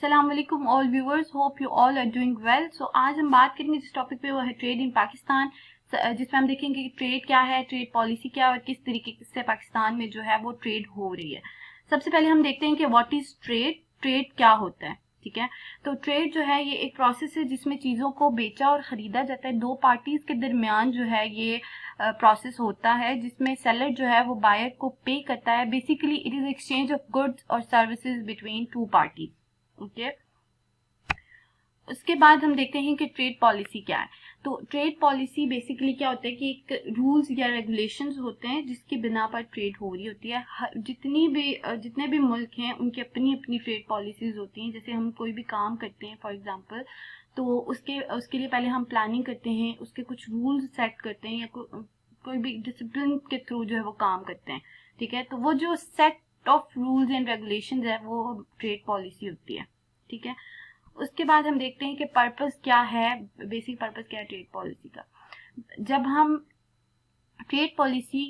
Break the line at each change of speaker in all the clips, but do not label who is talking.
अस्सलाम वालेकुम all viewers, hope you all are doing well. So आज हम बात करेंगे जिस टॉपिक पे वो है ट्रेड इन पाकिस्तान, जिसमें हम देखेंगे कि ट्रेड क्या है, ट्रेड पॉलिसी क्या है और किस तरीके से पाकिस्तान में जो है वो ट्रेड हो रही है। सबसे पहले हम देखते हैं कि व्हाट इज ट्रेड, ट्रेड क्या होता है। ठीक है, तो ट्रेड जो है ये एक प्रोसेस है जिसमें चीज़ों को बेचा और ख़रीदा जाता है। दो पार्टीज के दरमियान जो है ये प्रोसेस होता है जिसमें सेलर जो है वो बायर को पे करता है। Basically it is exchange of goods और services between two parties. Okay, उसके बाद हम देखते हैं कि ट्रेड पॉलिसी क्या है। तो ट्रेड पॉलिसी बेसिकली क्या होता है कि एक रूल्स या रेगुलेशंस होते हैं जिसकी बिना पर ट्रेड हो रही होती है। जितने भी मुल्क हैं उनकी अपनी अपनी ट्रेड पॉलिसीज होती हैं। जैसे हम कोई भी काम करते हैं फॉर एग्जांपल, तो उसके लिए पहले हम प्लानिंग करते हैं, उसके कुछ रूल्स सेट करते हैं या कोई भी डिसिप्लिन के थ्रू जो है वो काम करते हैं। ठीक है, तो वो जो set of rules and regulations है वो ट्रेड पॉलिसी होती है। ठीक है, उसके बाद हम देखते हैं कि पर्पस क्या है, बेसिक पर्पस क्या है ट्रेड पॉलिसी का। जब हम ट्रेड पॉलिसी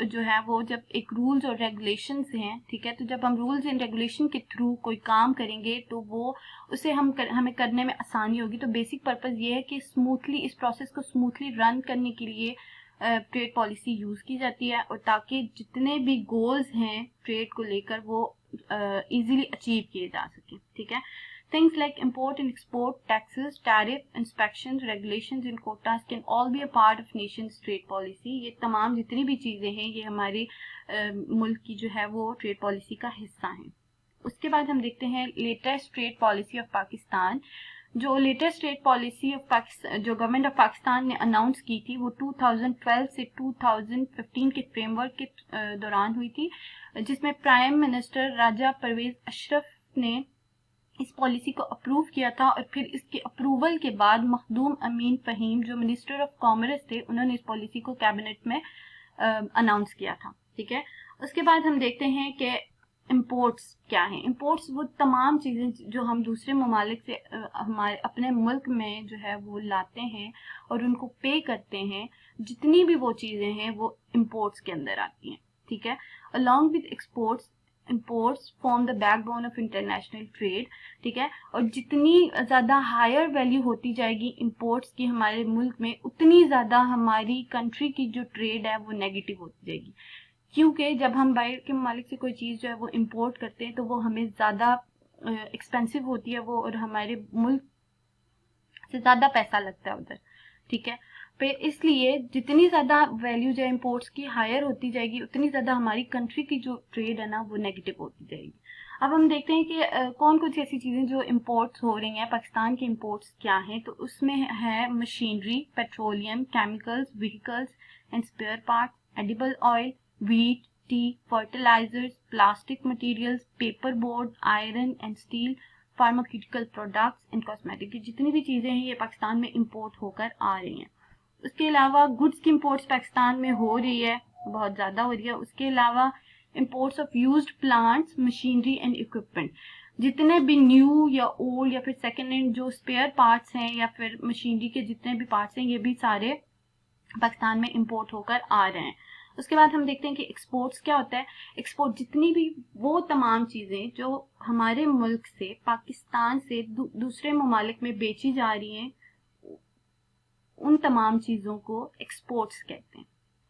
जो है वो जब एक रूल्स और रेगुलेशंस हैं, ठीक है, तो जब हम रूल्स एंड रेगुलेशन के थ्रू कोई काम करेंगे तो वो उसे हमें करने में आसानी होगी। तो बेसिक पर्पस ये है कि स्मूथली इस प्रोसेस को स्मूथली रन करने के लिए ट्रेड पॉलिसी यूज की जाती है, और ताकि जितने भी गोल्स हैं ट्रेड को लेकर वो इजीली अचीव किए जा सके। ठीक है, things like import and export taxes, tariff, inspections, regulations and quotas can all be a part of nation's trade policy। ये तमाम जितनी भी चीज़ें हैं ये हमारे मुल्क की जो है वो ट्रेड पॉलिसी का हिस्सा हैं। उसके बाद हम देखते हैं latest trade policy of Pakistan. जो latest trade policy of Pakistan जो गवर्नमेंट ऑफ पाकिस्तान ने अनाउंस की थी वो 2012 से 2015 के फ्रेमवर्क के दौरान हुई थी, जिसमें प्राइम मिनिस्टर राजा परवेज अशरफ ने इस पॉलिसी को अप्रूव किया था, और फिर इसके अप्रूवल के बाद मखदूम अमीन फ़हीम जो मिनिस्टर ऑफ कॉमर्स थे उन्होंने इस पॉलिसी को कैबिनेट में अनाउंस किया था। ठीक है, उसके बाद हम देखते हैं कि इम्पोर्ट्स क्या हैं। इम्पोर्ट्स वो तमाम चीज़ें जो हम दूसरे ममालिक से हमारे अपने मुल्क में जो है वो लाते हैं और उनको पे करते हैं, जितनी भी वो चीज़ें हैं वो इम्पोर्ट्स के अंदर आती हैं। ठीक है, along with exports imports form the backbone of international trade। ठीक है, और जितनी ज़्यादा हायर वैल्यू होती जाएगी इंपोर्ट्स की हमारे मुल्क में, उतनी ज़्यादा हमारी कंट्री की जो ट्रेड है वो नेगेटिव होती जाएगी। क्योंकि जब हम बाहर के ममालिक से कोई चीज़ जो है वो इंपोर्ट करते हैं तो वो हमें ज़्यादा एक्सपेंसिव होती है वो, और हमारे मुल्क से ज़्यादा पैसा लगता है उधर। ठीक है, पे इसलिए जितनी ज़्यादा वैल्यू जो इम्पोर्ट्स की हायर होती जाएगी उतनी ज़्यादा हमारी कंट्री की जो ट्रेड है ना वो नेगेटिव होती जाएगी। अब हम देखते हैं कि कौन कौन सी ऐसी चीज़ें जो इम्पोर्ट्स हो रही हैं। पाकिस्तान के इम्पोर्ट्स क्या हैं, तो उसमें है machinery, petroleum, chemicals, vehicles and spare parts, edible oil, wheat, tea, fertilizers, plastic materials, paper board, iron and steel, pharmaceutical products and cosmetic. जितनी भी चीज़ें हैं ये पाकिस्तान में इम्पोर्ट होकर आ रही हैं। उसके अलावा गुड्स की इम्पोर्ट्स पाकिस्तान में हो रही है, बहुत ज़्यादा हो रही है। उसके अलावा imports of used plants, machinery and equipment, जितने भी न्यू या ओल्ड या फिर सेकेंड हैंड जो स्पेयर पार्ट्स हैं या फिर मशीनरी के जितने भी पार्ट्स हैं ये भी सारे पाकिस्तान में इम्पोर्ट होकर आ रहे हैं। उसके बाद हम देखते हैं कि एक्सपोर्ट्स क्या होता है। एक्सपोर्ट जितनी भी वो तमाम चीज़ें जो हमारे मुल्क से पाकिस्तान से दूसरे ममालिक में बेची जा रही हैं उन तमाम चीज़ों को एक्सपोर्ट्स कहते हैं।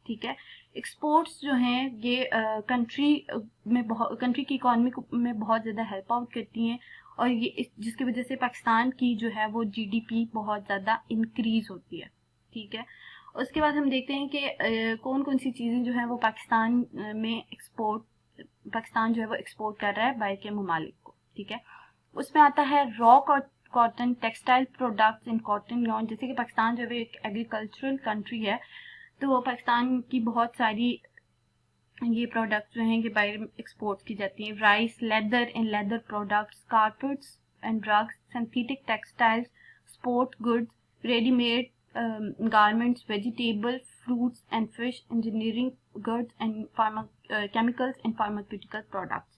ठीक है, एक्सपोर्ट्स जो हैं ये कंट्री की इकॉनमी में बहुत ज़्यादा हेल्प आउट करती हैं, और ये जिसकी वजह से पाकिस्तान की जो है वो जीडीपी बहुत ज़्यादा इंक्रीज होती है। ठीक है, उसके बाद हम देखते हैं कि कौन कौन सी चीज़ें जो हैं वो पाकिस्तान जो है वो एक्सपोर्ट कर रहा है बाहर के ममालिक को। ठीक है, उसमें आता है raw cotton, textile products in cotton yarn। जैसे कि पाकिस्तान जो है एक एग्रीकल्चरल कंट्री है, तो पाकिस्तान की बहुत सारी ये प्रोडक्ट्स जो हैं कि बाहर एक्सपोर्ट की जाती हैं। Rice, leather and leather products, carpets and drugs, synthetic textiles, sport goods, readymade garments, vegetable, fruits and fish, engineering goods and chemicals and pharmaceutical products.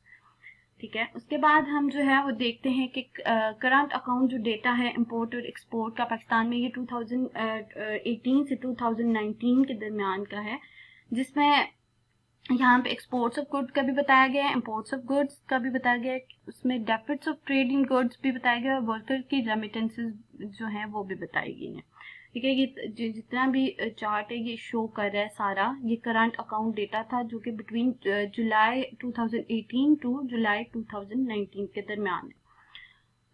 ठीक है, उसके बाद हम जो है वो देखते हैं कि करंट अकाउंट जो डेटा है इंपोर्ट और एक्सपोर्ट का पाकिस्तान में ये 2018 से 2019 के दरमियान का है, जिसमें यहाँ पे एक्सपोर्ट्स ऑफ गुड्स का भी बताया गया है, इम्पोर्ट्स ऑफ गुड्स का भी बताया गया है, उसमें डेफिट्स ऑफ ट्रेड इन गुड्स भी बताया गया है, और वर्कर की रेमिटेंसेस जो हैं वो भी बताई गई हैं। ठीक है, ये जितना भी चार्ट है ये शो कर रहा है सारा, ये करंट अकाउंट डेटा था जो कि बिटवीन जुलाई 2018 टू जुलाई 2019 के दरमियान है।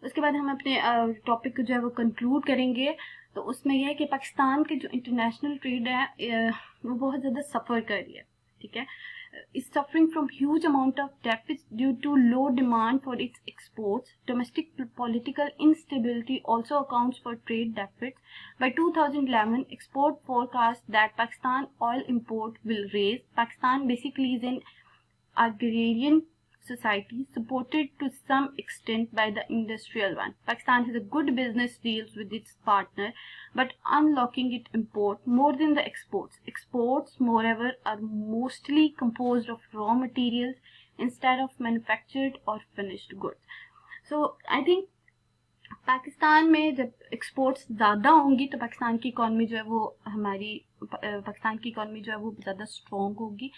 उसके बाद हम अपने टॉपिक को जो है वो कंक्लूड करेंगे। तो उसमें यह है कि पाकिस्तान के जो इंटरनेशनल ट्रेड है वो बहुत ज़्यादा सफ़र कर रही है। ठीक है, is suffering from huge amount of deficits due to low demand for its exports. Domestic political instability also accounts for trade deficits. By 2011, export forecast that Pakistan oil import will raise. Pakistan basically is an agrarian society supported to some extent by the industrial one. Pakistan has a good business deals with its partner, but unlocking it import more than the exports. Exports, moreover, are mostly composed of raw materials instead of manufactured or finished goods. So I think Pakistan में जब exports ज़्यादा होंगी तो पाकिस्तान की economy जो है वो पाकिस्तान की इकॉनमी जो है वो ज़्यादा स्ट्रॉन्ग होगी।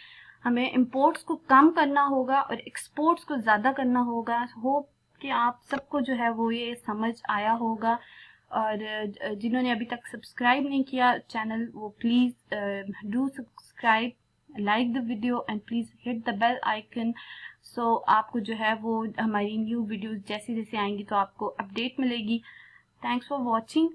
हमें इंपोर्ट्स को कम करना होगा और एक्सपोर्ट्स को ज़्यादा करना होगा। होप कि आप सबको जो है वो ये समझ आया होगा, और जिन्होंने अभी तक सब्सक्राइब नहीं किया चैनल, वो please do subscribe, like the video and please hit the bell icon. So आपको जो है वो हमारी न्यू वीडियोस जैसे जैसे आएंगी तो आपको अपडेट मिलेगी। Thanks for watching.